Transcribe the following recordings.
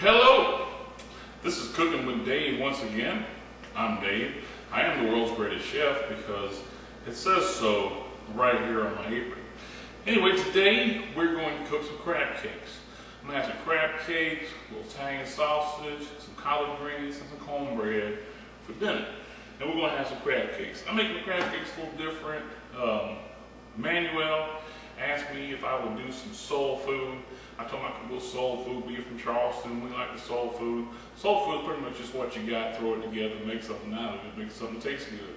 Hello! This is Cooking with Dave once again. I'm Dave. I am the world's greatest chef because it says so right here on my apron. Anyway, today we're going to cook some crab cakes. I'm going to have some crab cakes, a little Italian sausage, some collard greens, and some cornbread for dinner. And we're going to have some crab cakes. I'm making the crab cakes a little different. Manuel asked me if I would do some soul food. I told him I could go soul food, being from Charleston. We like the soul food. Soul food is pretty much just what you got, throw it together, make something out of it, make something taste good.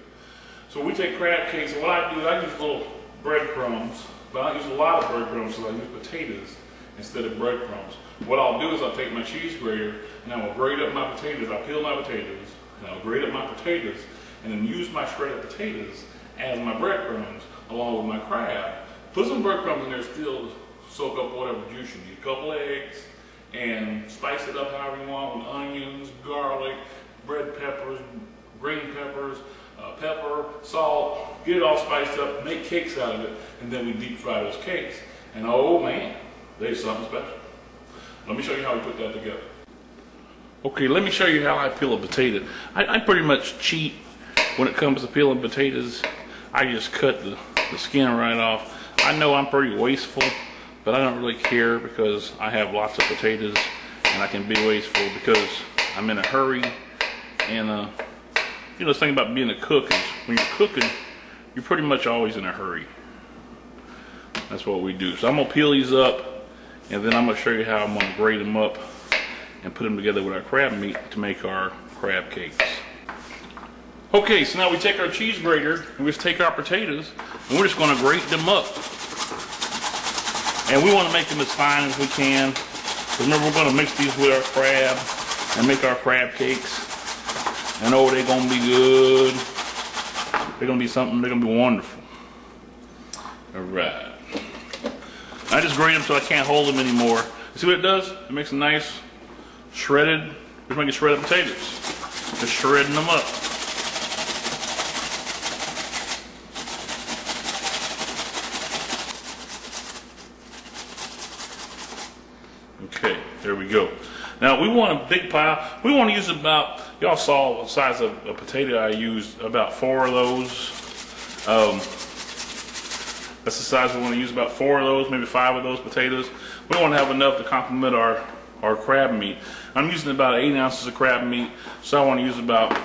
So we take crab cakes, and what I do is I use little breadcrumbs, but I use a lot of breadcrumbs, so I use potatoes instead of breadcrumbs. What I'll do is I'll take my cheese grater, and I will grate up my potatoes. I'll peel my potatoes, and I'll grate up my potatoes, and then use my shredded potatoes as my breadcrumbs, along with my crab. Put some breadcrumbs in there still to soak up whatever juice you need. A couple eggs, and spice it up however you want with onions, garlic, red peppers, green peppers, pepper, salt. Get it all spiced up, make cakes out of it, and then we deep fry those cakes. And oh man, they're something special. Let me show you how we put that together. Okay, let me show you how I peel a potato. I pretty much cheat when it comes to peeling potatoes. I just cut the skin right off. I know I'm pretty wasteful, but I don't really care because I have lots of potatoes and I can be wasteful because I'm in a hurry. And you know, the thing about being a cook is when you're cooking, you're pretty much always in a hurry. That's what we do. So I'm gonna peel these up, and then I'm gonna show you how I'm gonna grate them up and put them together with our crab meat to make our crab cakes. Okay, so now we take our cheese grater and we just take our potatoes and we're just gonna grate them up. And we want to make them as fine as we can. Remember, we're going to mix these with our crab and make our crab cakes. And oh, they're going to be good. They're going to be something, they're going to be wonderful. Alright. I just grate them so I can't hold them anymore. You see what it does? It makes a nice shredded, just making shredded potatoes. Just shredding them up. Okay, there we go. Now we want a big pile. We want to use about, y'all saw the size of a potato I used, about 4 of those. That's the size we want to use, about 4 of those, maybe 5 of those potatoes. We want to have enough to complement our crab meat. I'm using about 8 ounces of crab meat, so I want to use about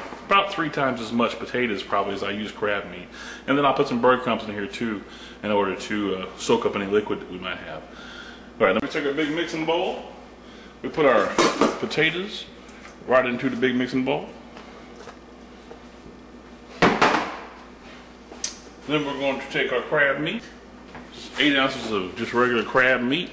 3 times as much potatoes probably as I use crab meat. And then I'll put some breadcrumbs in here too in order to soak up any liquid that we might have. Alright, let me take our big mixing bowl. We put our potatoes right into the big mixing bowl. Then we're going to take our crab meat. 8 ounces of just regular crab meat.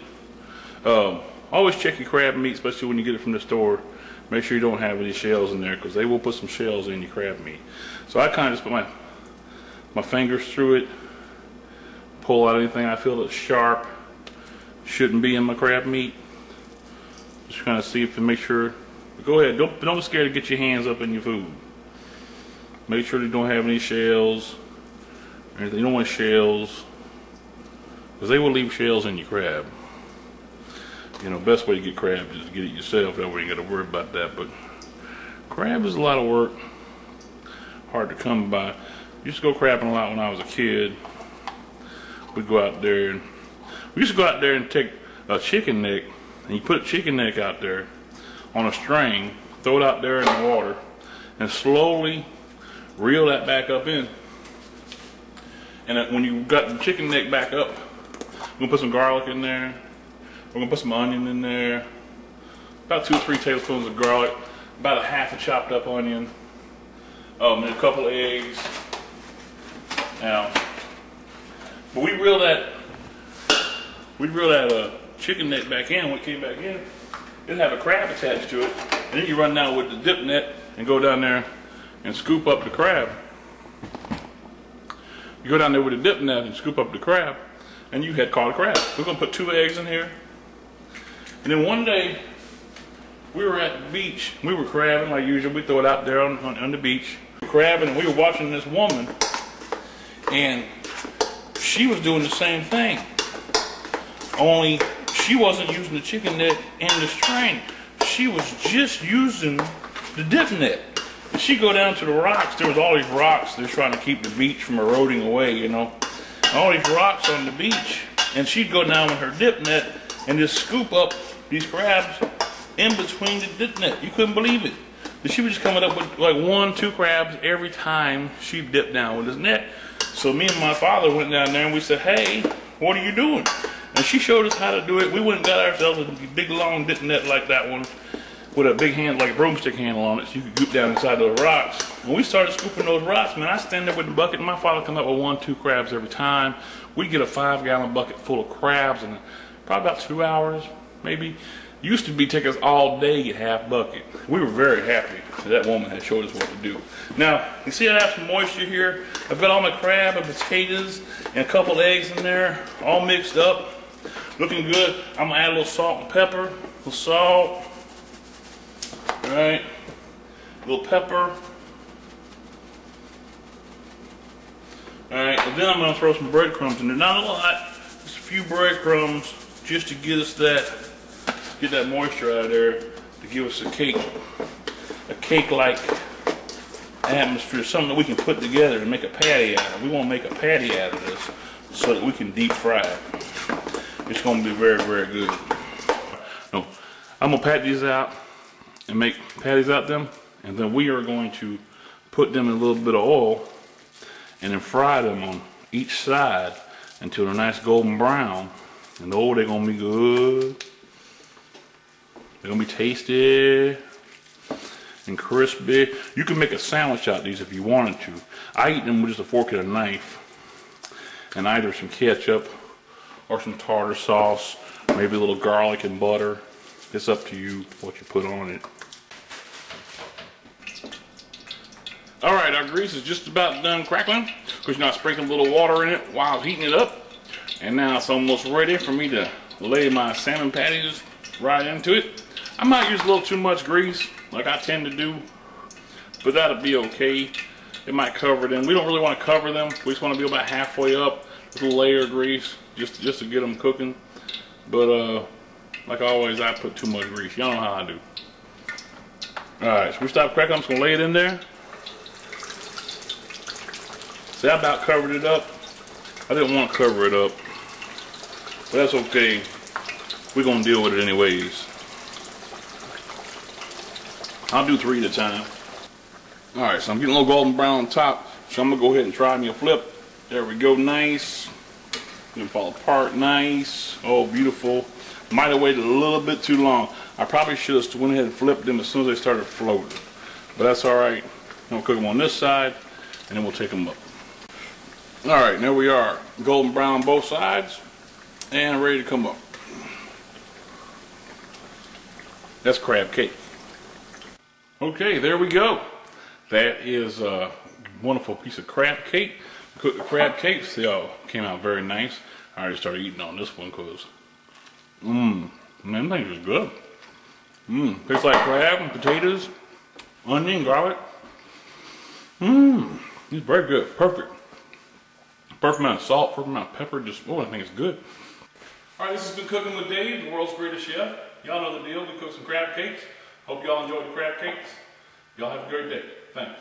Always check your crab meat, especially when you get it from the store. Make sure you don't have any shells in there because they will put some shells in your crab meat. So I kind of just put my fingers through it, pull out anything I feel that's sharp. Shouldn't be in my crab meat. Just kind of see if and make sure. Go ahead, don't be scared to get your hands up in your food. Make sure you don't have any shells or anything. You don't want shells because they will leave shells in your crab. You know, best way to get crab is to get it yourself. That way you got to worry about that. But crab is a lot of work, hard to come by. Used to go crabbing a lot when I was a kid. We'd go out there and we used to go out there and take a chicken neck, and you put a chicken neck out there on a string, throw it out there in the water, and slowly reel that back up in. And when you got the chicken neck back up, we're going to put some garlic in there, we're going to put some onion in there, about 2 or 3 tablespoons of garlic, about a half a chopped up onion, and a couple of eggs. Now, but we reel that chicken neck back in. When it came back in, it'll have a crab attached to it. And then you run down with the dip net and go down there and scoop up the crab. You go down there with the dip net and scoop up the crab, and you had caught a crab. We're going to put 2 eggs in here. And then one day, we were at the beach. We were crabbing like usual. We throw it out there on the beach. We were crabbing, and we were watching this woman, and she was doing the same thing. Only she wasn't using the chicken neck in the string. she was just using the dip net. And she'd go down to the rocks. There was all these rocks. They're trying to keep the beach from eroding away, you know. All these rocks on the beach. And she'd go down with her dip net and just scoop up these crabs in between the dip net. You couldn't believe it. But she was just coming up with like 1, 2 crabs every time she dipped down with this net. So me and my father went down there and we said, hey, what are you doing? And she showed us how to do it. We went and got ourselves a big long dip net like that one with a big hand, like a broomstick handle on it, so you could goop down inside those rocks. And we started scooping those rocks, man. I stand there with the bucket and my father come up with 1, 2 crabs every time. We'd get a 5-gallon bucket full of crabs in probably about 2 hours, maybe. Used to be take us all day to get half bucket. We were very happy that woman had showed us what to do. Now, you see I have some moisture here. I've got all my crab and potatoes and a couple eggs in there, all mixed up. Looking good. I'm gonna add a little salt and pepper. A little salt. All right. A little pepper. All right, and then I'm gonna throw some breadcrumbs in there. Not a lot, just a few breadcrumbs just to get us that, get that moisture out of there, to give us a cake-like atmosphere, something that we can put together and make a patty out of. We want to make a patty out of this so that we can deep fry it. It's going to be very, very good. No, I'm going to pat these out and make patties out of them, and then we are going to put them in a little bit of oil and then fry them on each side until they're nice golden brown. And oh, they're going to be good. They're going to be tasty and crispy. You can make a sandwich out of these if you wanted to. I eat them with just a fork and a knife. And either some ketchup or some tartar sauce, maybe a little garlic and butter. It's up to you what you put on it. Alright, our grease is just about done crackling. Because I sprinkled a little water in it while I was heating it up. And now it's almost ready for me to lay my salmon patties right into it. I might use a little too much grease, like I tend to do, but that'll be okay. It might cover them. We don't really want to cover them. We just want to be about halfway up with a layer of grease, just to get them cooking. But like always, I put too much grease. Y'all know how I do. All right, so we stop crackling. I'm just gonna lay it in there. See, I about covered it up. I didn't want to cover it up, but that's okay. We're gonna deal with it anyways. I'll do 3 at a time. Alright, so I'm getting a little golden brown on top, so I'm gonna go ahead and try me a flip. There we go, nice. Didn't fall apart, nice. Oh, beautiful. Might have waited a little bit too long. I probably should have went ahead and flipped them as soon as they started floating. But that's alright. I'm gonna cook them on this side, and then we'll take them up. Alright, there we are. Golden brown on both sides, and ready to come up. That's crab cake. Okay, there we go. That is a wonderful piece of crab cake. Cooked the crab cakes. They all came out very nice. I already started eating on this one because, man, them things are good. Tastes like crab and potatoes, onion, garlic. It's very good. Perfect. Perfect amount of salt, perfect amount of pepper. Just, oh, I think it's good. All right, this has been Cooking with Dave, the world's greatest chef. Y'all know the deal. We cooked some crab cakes. Hope y'all enjoyed the crab cakes. Y'all have a great day. Thanks.